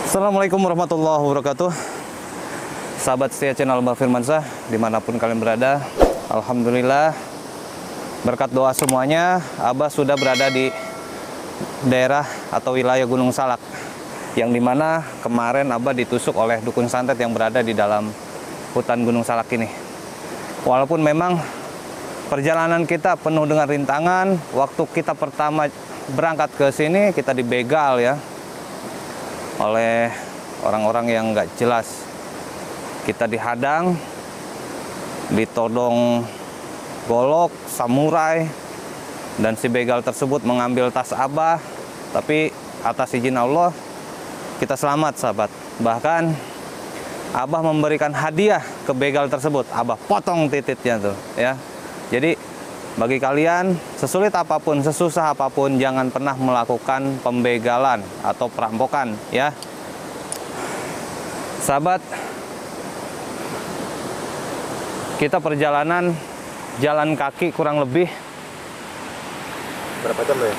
Assalamualaikum warahmatullahi wabarakatuh. Sahabat setia channel Abah Firmansyah dimanapun kalian berada, alhamdulillah berkat doa semuanya Abah sudah berada di daerah atau wilayah Gunung Salak, yang dimana kemarin Abah ditusuk oleh dukun santet yang berada di dalam hutan Gunung Salak ini. Walaupun memang perjalanan kita penuh dengan rintangan, waktu kita pertama berangkat ke sini kita dibegal ya oleh orang-orang yang nggak jelas. Kita dihadang, ditodong golok, samurai, dan si begal tersebut mengambil tas Abah. Tapi atas izin Allah kita selamat, sahabat. Bahkan Abah memberikan hadiah ke begal tersebut. Abah potong titiknya tuh ya. Jadi bagi kalian, sesulit apapun, sesusah apapun, jangan pernah melakukan pembegalan atau perampokan ya. Sahabat, kita perjalanan jalan kaki kurang lebih berapa jam ya?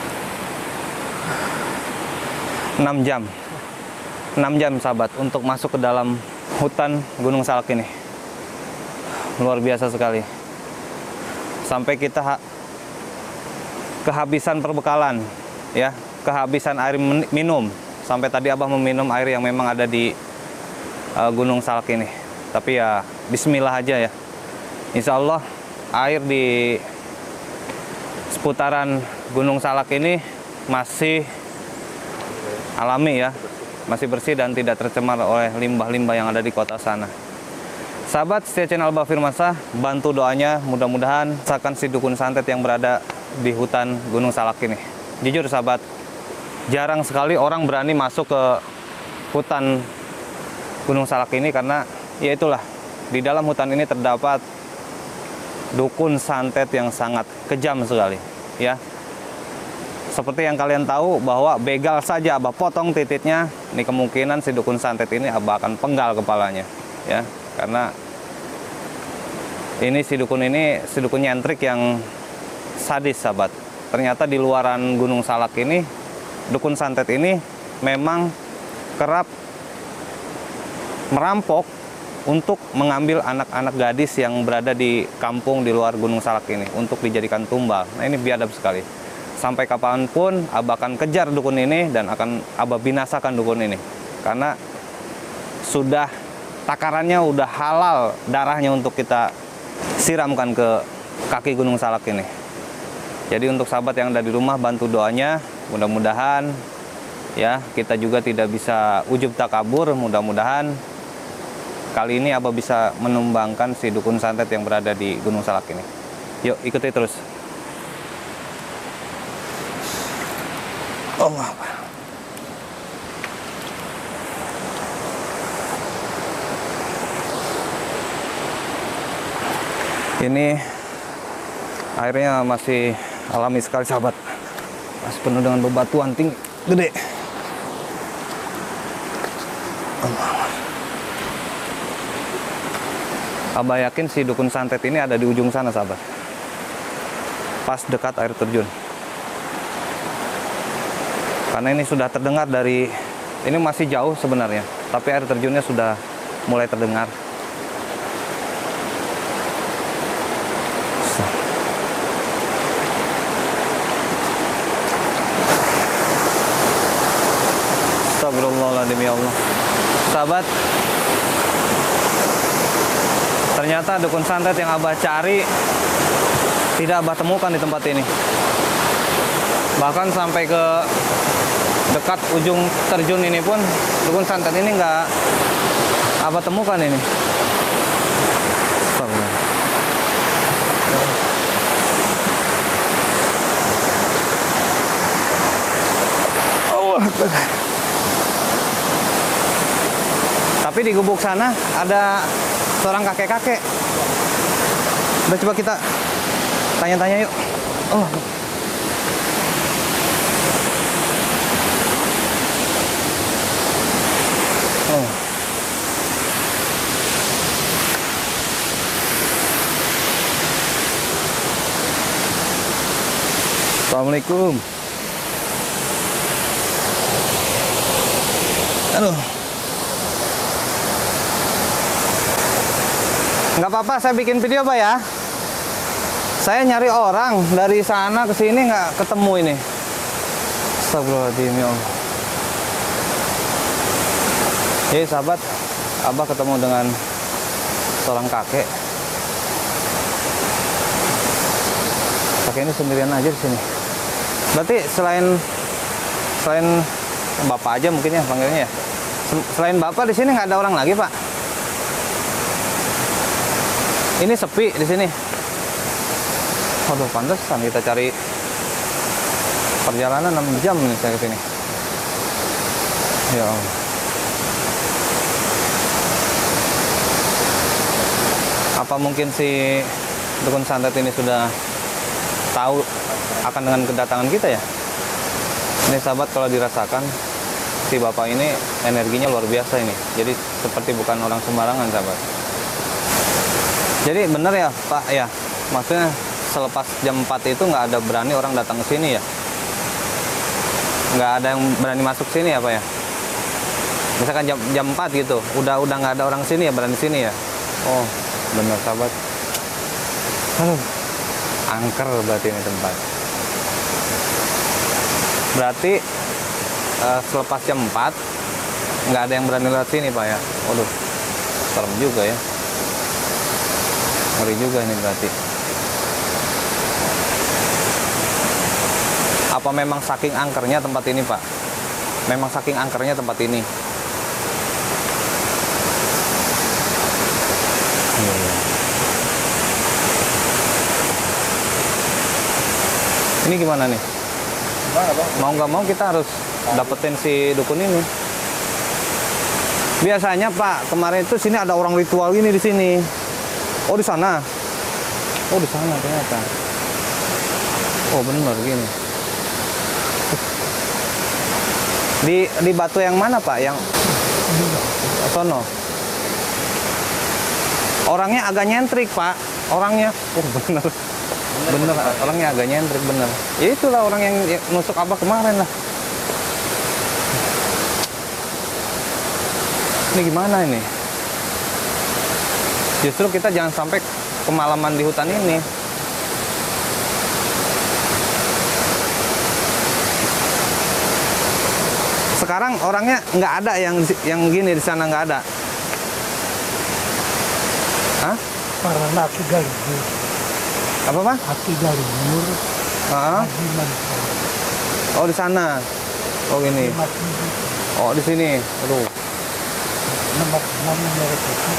6 jam. 6 jam sahabat untuk masuk ke dalam hutan Gunung Salak ini. Luar biasa sekali. Sampai kita kehabisan perbekalan ya, kehabisan air minum. Sampai tadi Abah meminum air yang memang ada di Gunung Salak ini. Tapi ya bismillah aja ya. Insya Allah air di seputaran Gunung Salak ini masih alami ya, masih bersih dan tidak tercemar oleh limbah-limbah yang ada di kota sana. Sahabat setia channel Abah Firmansyah, bantu doanya, mudah-mudahan sakan si dukun santet yang berada di hutan Gunung Salak ini. Jujur sahabat, jarang sekali orang berani masuk ke hutan Gunung Salak ini karena ya itulah, di dalam hutan ini terdapat dukun santet yang sangat kejam sekali ya. Seperti yang kalian tahu bahwa begal saja Abah potong titiknya, ini kemungkinan si dukun santet ini Abah akan penggal kepalanya ya. Karena ini si dukun nyentrik yang sadis sahabat. Ternyata di luaran Gunung Salak ini, dukun santet ini memang kerap merampok untuk mengambil anak-anak gadis yang berada di kampung di luar Gunung Salak ini untuk dijadikan tumbal. Nah ini biadab sekali. Sampai kapanpun Abah akan kejar dukun ini dan akan Abah binasakan dukun ini. Karena sudah takarannya udah halal darahnya untuk kita siramkan ke kaki Gunung Salak ini. Jadi untuk sahabat yang ada di rumah, bantu doanya, mudah-mudahan ya kita juga tidak bisa ujub takabur. Mudah-mudahan kali ini Abah bisa menumbangkan si dukun santet yang berada di Gunung Salak ini. Yuk ikuti terus. Allah. Ini airnya masih alami sekali sahabat, masih penuh dengan bebatuan tinggi gede. Abah yakin si dukun santet ini ada di ujung sana sahabat, pas dekat air terjun. Karena ini sudah terdengar dari, ini masih jauh sebenarnya, tapi air terjunnya sudah mulai terdengar. Astagfirullahaladzim ya Allah. Sahabat, ternyata dukun santet yang Abah cari tidak Abah temukan di tempat ini. Bahkan sampai ke dekat ujung terjun ini pun dukun santet ini nggak Abah temukan ini. Allah. Tapi di gubuk sana ada seorang kakek-kakek. Udah coba kita tanya-tanya yuk. Oh. Oh. Assalamualaikum. Aduh. Nggak apa-apa, saya bikin video Pak ya. Saya nyari orang dari sana ke sini nggak ketemu ini. Astagfirullahaladzim ya Allah. Jadi sahabat, Abah ketemu dengan seorang kakek. Kakek ini sendirian aja di sini. Berarti selain Bapak aja mungkin ya panggilnya ya. Selain Bapak di sini nggak ada orang lagi Pak. Ini sepi di sini. Waduh, pantesan kita cari perjalanan 6 jam nih saya ke sini. Ya Allah. Apa mungkin si dukun santet ini sudah tahu akan dengan kedatangan kita ya? Ini sahabat, kalau dirasakan si bapak ini energinya luar biasa ini. Jadi seperti bukan orang sembarangan sahabat. Jadi benar ya Pak ya, maksudnya selepas jam 4 itu nggak ada berani orang datang ke sini ya? Nggak ada yang berani masuk sini ya Pak ya? Misalkan jam 4 gitu, udah nggak ada orang sini ya, berani sini ya? Oh benar sahabat. Angker berarti ini tempat. Berarti selepas jam 4 nggak ada yang berani lewat sini Pak ya? Waduh, serem juga ya. Ngeri juga ini berarti. Apa memang saking angkernya tempat ini Pak? Memang saking angkernya tempat ini. Ini gimana nih? Mau nggak mau kita harus dapetin si dukun ini. Biasanya Pak, kemarin itu sini ada orang ritual ini di sini. Oh di sana. Oh di sana ternyata. Oh benar gini. Di batu yang mana Pak? Yang sono. Orangnya agak nyentrik Pak. Orangnya. Oh benar. Bener, orangnya agak nyentrik bener. Ya itulah orang yang nusuk Abah kemarin lah. Ini gimana ini? Justru kita jangan sampai kemalaman di hutan ini. Sekarang orangnya nggak ada yang gini di sana, nggak ada. Hah? Karena aku ganggu. Apa Pak? Hati galur. Oh di sana. Oh gini. Oh di sini. Aduh. Nomor 6 merek itu.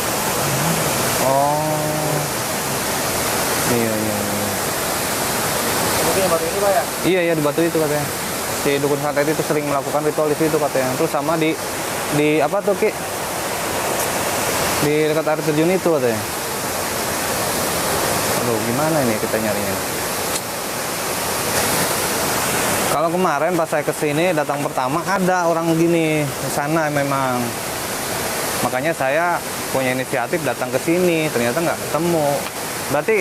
Oh. Iya. Mungkin batu ini Pak ya? Iya di batu itu katanya. Si dukun santet itu sering melakukan ritual di situ katanya. Terus sama di apa tuh Ki? Di dekat air terjun itu katanya. Aduh, gimana ini kita nyarinya? Kalau kemarin pas saya kesini datang pertama ada orang gini di sana memang. Makanya saya punya inisiatif datang ke sini. Ternyata nggak ketemu. Berarti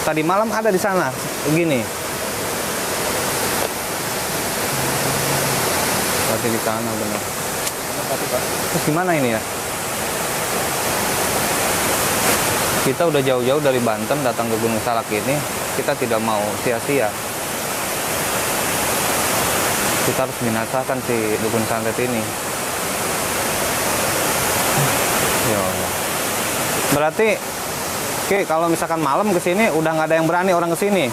tadi malam ada di sana begini. Berarti di sana benar. Terus gimana ini ya? Kita udah jauh-jauh dari Banten datang ke Gunung Salak ini, kita tidak mau sia-sia. Kita harus binasakan si dukun santet ini. Ya Allah. Berarti, Ki, kalau misalkan malam ke sini udah nggak ada yang berani orang ke sini.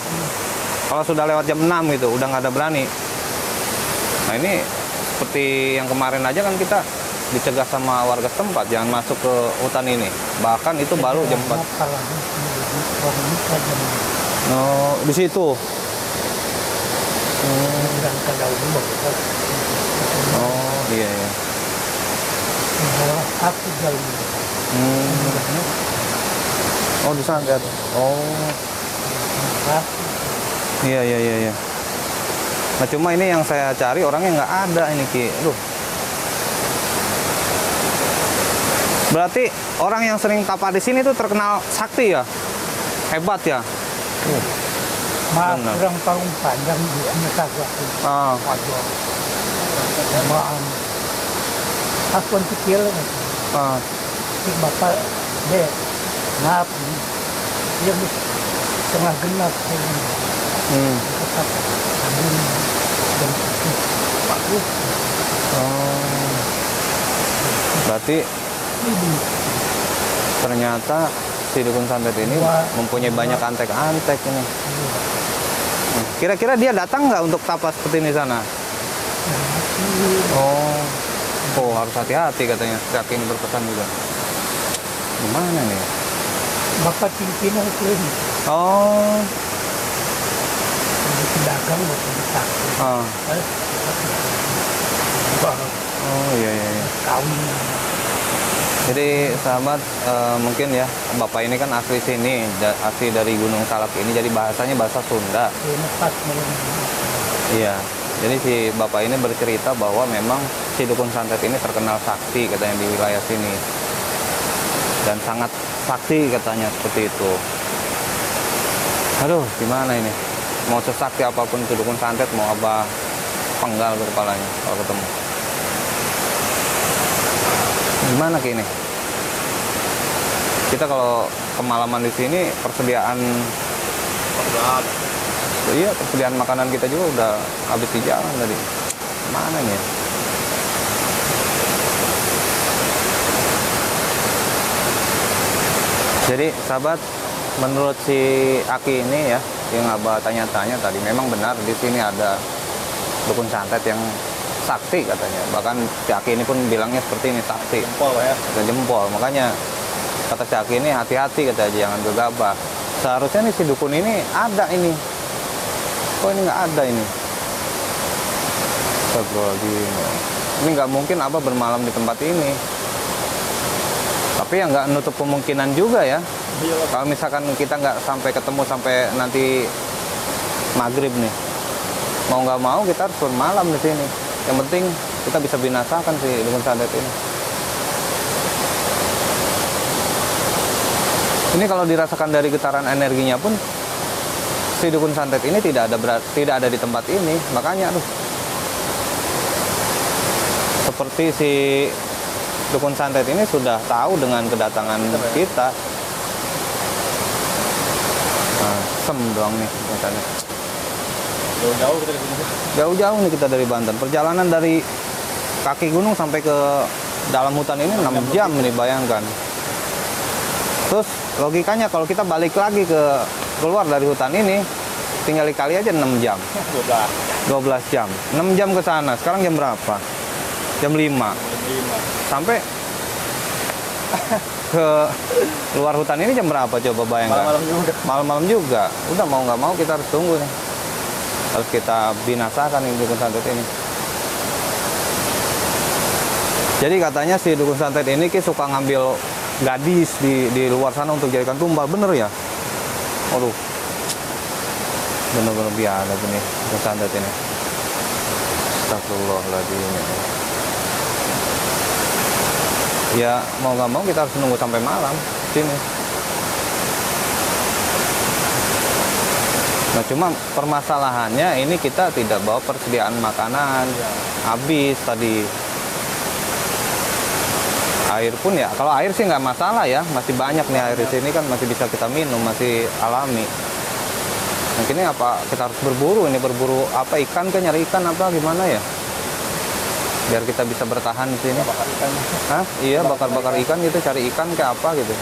Kalau sudah lewat jam 6 gitu, udah nggak ada berani. Nah ini seperti yang kemarin aja kan kita dicegah sama warga setempat jangan masuk ke hutan ini. Bahkan itu baru jam 4. Oh, di situ. Oh, iya. Oh, di sana lihat. Oh. Iya. Nah, cuma ini yang saya cari orangnya nggak ada ini Ki. Aduh. Berarti orang yang sering tapa di sini tuh terkenal sakti ya? Hebat ya? Mas kurang tahun panjang di Amerika gua. Waduh. Maan. Aku kecil. Si bapak deh. Maaf, yang setengah genap. Tetap angin dan putih. Bagus. Oh. Berarti Ini ternyata si dukun santet ini mempunyai banyak antek-antek ini. Kira-kira dia datang nggak untuk tapas seperti ini sana? Oh, oh harus hati-hati katanya. Kaki ini berpesan juga. Gimana nih? Bapak pimpinan itu ini. Oh, Pedagang waktu sakit. ah. Oh iya iya. Iya. Kawin. Jadi sahabat mungkin ya Bapak ini kan asli sini, asli dari Gunung Salak ini, jadi bahasanya bahasa Sunda. Ini pas malam. Iya. Jadi si Bapak ini bercerita bahwa memang si dukun santet ini terkenal sakti katanya di wilayah sini. Dan sangat sakti katanya seperti itu. Aduh, gimana ini? Mau sesakti apapun si dukun santet, mau Abah penggal ke kepalanya kalau ketemu. Gimana Ki ini? Kita kalau kemalaman di sini persediaan iya, persediaan makanan kita juga udah habis di jalan tadi. Mana nih? Jadi sahabat, menurut si Aki ini ya, yang Abah tanya-tanya tadi, memang benar di sini ada dukun santet yang sakti katanya. Bahkan si Aki ini pun bilangnya seperti ini, sakti. Jempol ya. Kata jempol. Makanya kata si Aki ini hati-hati kata aja, jangan gegabah. Seharusnya nih si dukun ini ada ini. Kok ini nggak ada ini? Astagfirullahaladzim. Ini nggak mungkin Abah bermalam di tempat ini. Tapi ya nggak nutup kemungkinan juga ya. Kalau misalkan kita nggak sampai ketemu sampai nanti maghrib nih, mau nggak mau kita harus bermalam di sini. Yang penting kita bisa binasakan si dukun santet ini. Ini kalau dirasakan dari getaran energinya pun, si dukun santet ini tidak ada di tempat ini. Makanya aduh, seperti si dukun santet ini sudah tahu dengan kedatangan kita. Nah, sem doang nih dukun santet. Jauh-jauh kita di sini. Jauh-jauh nih kita dari Banten. Perjalanan dari kaki gunung sampai ke dalam hutan ini 6 jam nih, bayangkan. Terus logikanya kalau kita balik lagi keluar dari hutan ini, tinggal dikali aja 6 jam. 12 jam. 6 jam ke sana. Sekarang jam berapa? Jam 5. Sampai ke luar hutan ini jam berapa coba bayangkan? Malam-malam juga. Malam-malam juga. Udah mau nggak mau kita harus tunggu nih. Harus kita binasakan ini dukun santet ini. Jadi katanya si dukun santet ini Ki suka ngambil gadis di luar sana untuk jadikan tumbal, bener ya? Aduh, bener-bener biada nih dukun santet ini. Astagfirullahaladzim. Ya mau nggak mau kita harus nunggu sampai malam sini. Nah cuma permasalahannya ini kita tidak bawa persediaan makanan, habis tadi. Air pun ya, kalau air sih nggak masalah ya, masih banyak nih air di sini kan, masih bisa kita minum, masih alami. Mungkin ini apa kita harus berburu ini, berburu apa, ikan kan, nyari ikan apa gimana ya? Biar kita bisa bertahan di sini. Bakar ikan. Hah? Iya, bakar-bakar ikan gitu, cari ikan kayak apa gitu.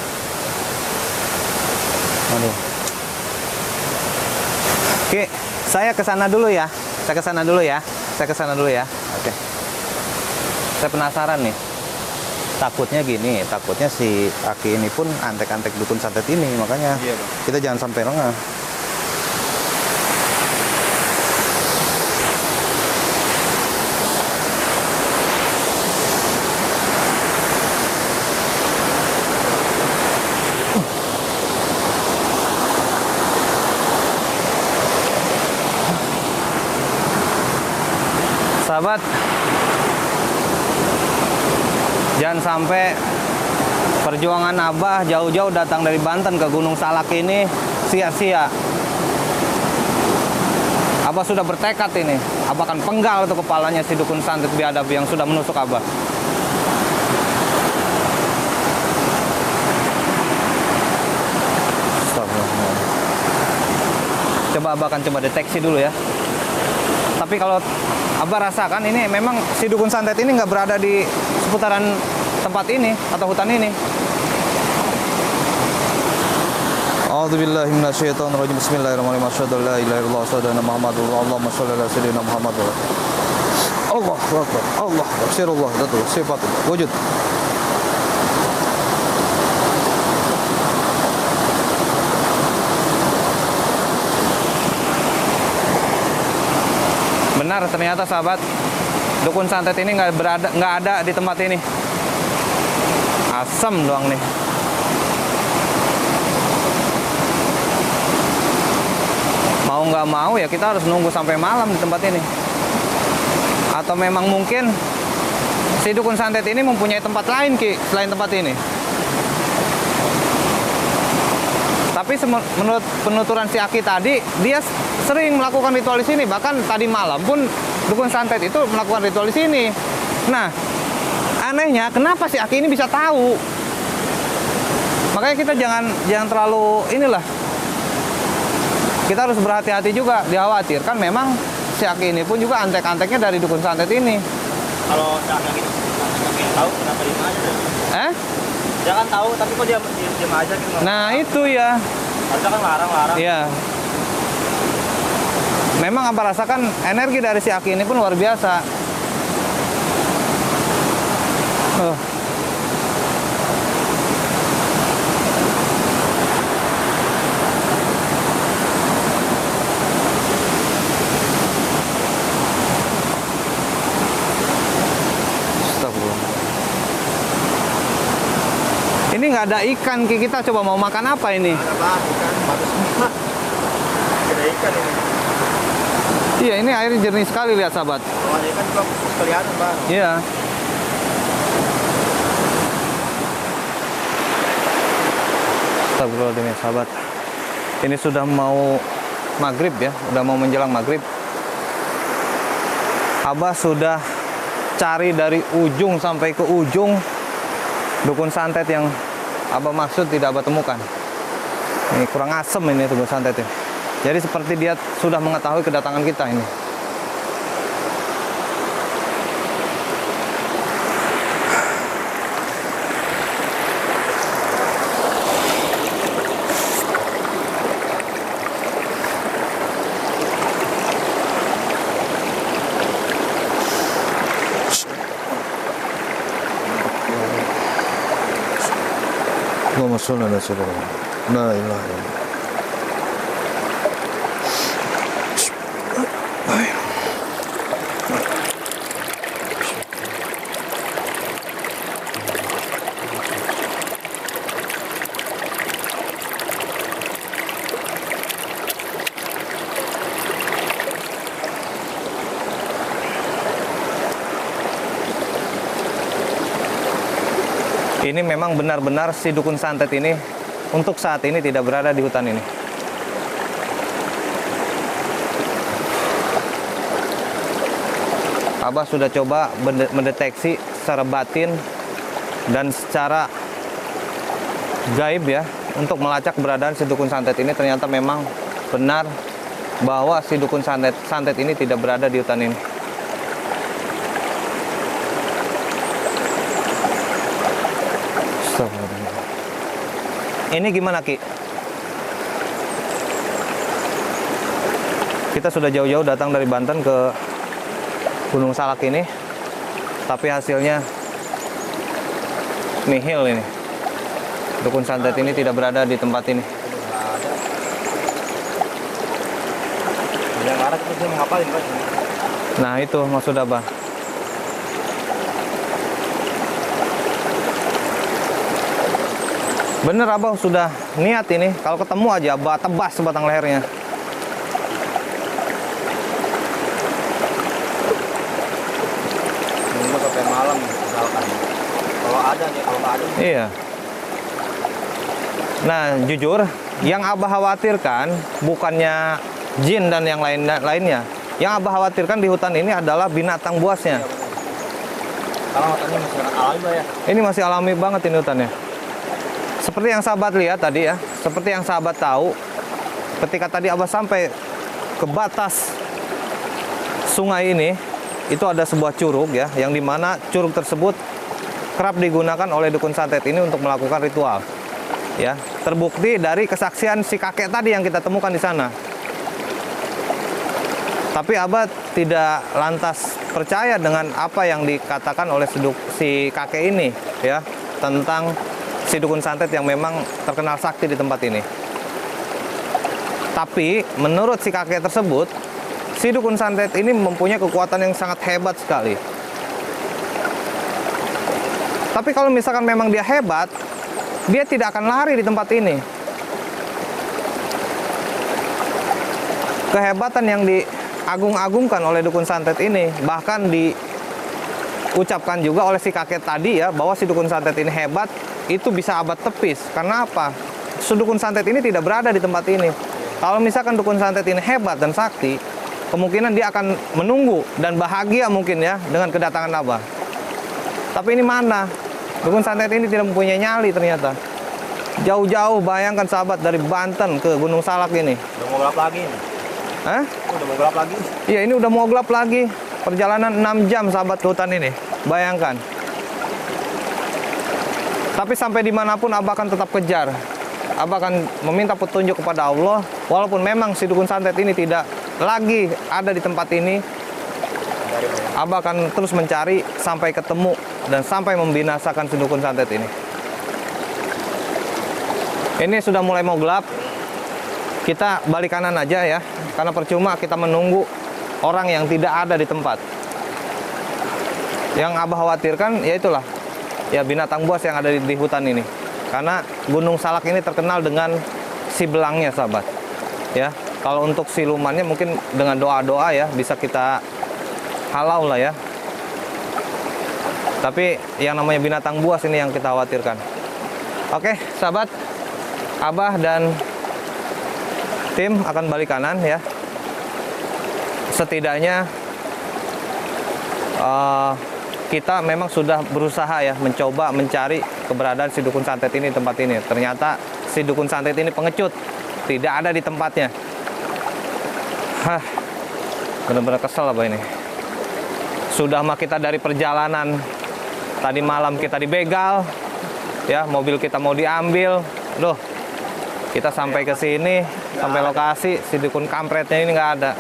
Aduh. Oke, saya ke sana dulu ya. Saya ke sana dulu ya. Saya ke sana dulu ya. Oke. Saya penasaran nih. Takutnya gini, takutnya si Aki ini pun antek-antek dukun santet ini, makanya Iya, Bang. kita jangan sampai lengah. Sahabat, jangan sampai perjuangan Abah jauh-jauh datang dari Banten ke Gunung Salak ini sia-sia. Abah sudah bertekad ini, Abah akan penggal tuh kepalanya si dukun santet biadab yang sudah menusuk Abah. Abah akan coba deteksi dulu ya. Tapi kalau Abah rasakan ini memang si dukun santet ini nggak berada di seputaran tempat ini atau hutan ini. A'udzubillahi minasyaitonirrajim. Bismillahirrahmanirrahim. Asyhadu an la ilaha illallah wa asyhadu anna Muhammadar rasulullah. Allahumma shalli ala sayyidina Muhammad. Allah akbar. Allah akbar. Sirullah datu sifatul wujud. Benar, ternyata sahabat, dukun santet ini nggak ada di tempat ini. Asam doang nih. Mau nggak mau ya kita harus nunggu sampai malam di tempat ini. Atau memang mungkin si dukun santet ini mempunyai tempat lain Ki selain tempat ini. Tapi menurut penuturan si Aki tadi, dia sering melakukan ritual di sini. Bahkan tadi malam pun dukun santet itu melakukan ritual di sini. Nah, anehnya kenapa si Aki ini bisa tahu? Makanya kita jangan terlalu inilah. Kita harus berhati-hati juga, dikhawatirkan memang si Aki ini pun juga antek-anteknya dari dukun santet ini. Kalau yang gitu, yang tahu kenapa diem aja? Dia kan tahu, tapi kok dia diem aja gitu. Nah itu ya. Harusnya kan larang-larang. Iya. Memang Abah rasakan energi dari si Aki ini pun luar biasa. Ini nggak ada ikan, Ki. Kita coba mau makan apa ini? Ada bang, ikan bagus semua. Ada ikan ini. Iya, ini airnya jernih sekali, lihat sahabat. Kalau ada ikan juga kelihatan bang. Iya. Astagfirullahaladzim ya sahabat. Ini sudah mau maghrib ya, udah mau menjelang maghrib. Abah sudah cari dari ujung sampai ke ujung dukun santet yang Abah maksud tidak Abah temukan. Ini kurang asem ini dukun santet ya. Jadi seperti dia sudah mengetahui kedatangan kita ini. Allahumma sholli ala sayyidina la ilaha illallah. Ini memang benar-benar si dukun santet ini untuk saat ini tidak berada di hutan ini. Abah sudah coba mendeteksi secara batin dan secara gaib ya untuk melacak keberadaan si dukun santet ini. Ternyata memang benar bahwa si dukun santet ini tidak berada di hutan ini. Ini gimana Ki? Kita sudah jauh-jauh datang dari Banten ke Gunung Salak ini, tapi hasilnya nihil ini. Dukun santet ini tidak berada di tempat ini. Yang arah itu dia mau ngapalin Pak? Nah itu maksud Abah. Bener Abah sudah niat ini, kalau ketemu aja Abah tebas sebatang lehernya. Nunggu sampai malam misalkan. Kalau ada nih, kalau nggak ada. Iya. Nah jujur, yang Abah khawatirkan bukannya jin dan yang lainnya. Yang Abah khawatirkan di hutan ini adalah binatang buasnya. Kalau hutannya masih alami Pak ya. Ini masih alami banget ini hutannya. Seperti yang sahabat lihat tadi ya, seperti yang sahabat tahu, ketika tadi Abah sampai ke batas sungai ini, itu ada sebuah curug ya, yang dimana curug tersebut kerap digunakan oleh dukun santet ini untuk melakukan ritual. Ya, terbukti dari kesaksian si kakek tadi yang kita temukan di sana. Tapi Abah tidak lantas percaya dengan apa yang dikatakan oleh si kakek ini ya, tentang si dukun santet yang memang terkenal sakti di tempat ini. Tapi menurut si kakek tersebut, si dukun santet ini mempunyai kekuatan yang sangat hebat sekali. Tapi kalau misalkan memang dia hebat, dia tidak akan lari di tempat ini. Kehebatan yang diagung-agungkan oleh dukun santet ini, bahkan diucapkan juga oleh si kakek tadi ya, bahwa si dukun santet ini hebat, itu bisa Abah tepis. Karena apa? Si dukun santet ini tidak berada di tempat ini. Kalau misalkan dukun santet ini hebat dan sakti, kemungkinan dia akan menunggu dan bahagia mungkin ya dengan kedatangan Abah. Tapi ini mana? Dukun santet ini tidak mempunyai nyali ternyata. Jauh-jauh, bayangkan sahabat, dari Banten ke Gunung Salak ini. Udah mau gelap lagi nih. Hah? Udah mau gelap lagi. Iya, ini udah mau gelap lagi. Perjalanan 6 jam sahabat ke hutan ini. Bayangkan. Tapi sampai dimanapun Abah akan tetap kejar. Abah akan meminta petunjuk kepada Allah. Walaupun memang si dukun santet ini tidak lagi ada di tempat ini, Abah akan terus mencari sampai ketemu dan sampai membinasakan si dukun santet ini. Ini sudah mulai mau gelap. Kita balik kanan aja ya, karena percuma kita menunggu orang yang tidak ada di tempat. Yang Abah khawatirkan ya itulah, ya binatang buas yang ada di hutan ini. Karena Gunung Salak ini terkenal dengan si belangnya sahabat. Ya, kalau untuk silumannya mungkin dengan doa-doa ya bisa kita halau lah ya. Tapi yang namanya binatang buas ini yang kita khawatirkan. Oke, sahabat, Abah dan tim akan balik kanan ya. Setidaknya kita memang sudah berusaha ya mencoba mencari keberadaan si dukun santet ini di tempat ini. Ternyata si dukun santet ini pengecut, tidak ada di tempatnya. Hah, benar-benar kesel apa ini. Sudah mah kita dari perjalanan, tadi malam kita dibegal, ya mobil kita mau diambil. Loh, kita sampai ke sini, sampai lokasi, si dukun kampretnya ini nggak ada.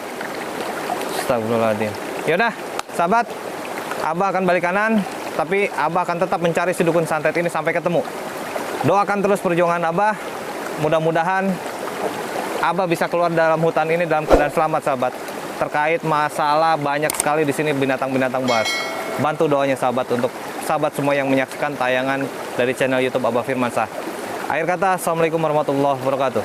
Astagfirullahaladzim. Yaudah, sahabat, Abah akan balik kanan, tapi Abah akan tetap mencari si dukun santet ini sampai ketemu. Doakan terus perjuangan Abah. Mudah-mudahan Abah bisa keluar dalam hutan ini dalam keadaan selamat, sahabat. Terkait masalah banyak sekali di sini binatang-binatang buas. Bantu doanya sahabat untuk sahabat semua yang menyaksikan tayangan dari channel YouTube Abah Firmansyah. Akhir kata, Assalamualaikum warahmatullahi wabarakatuh.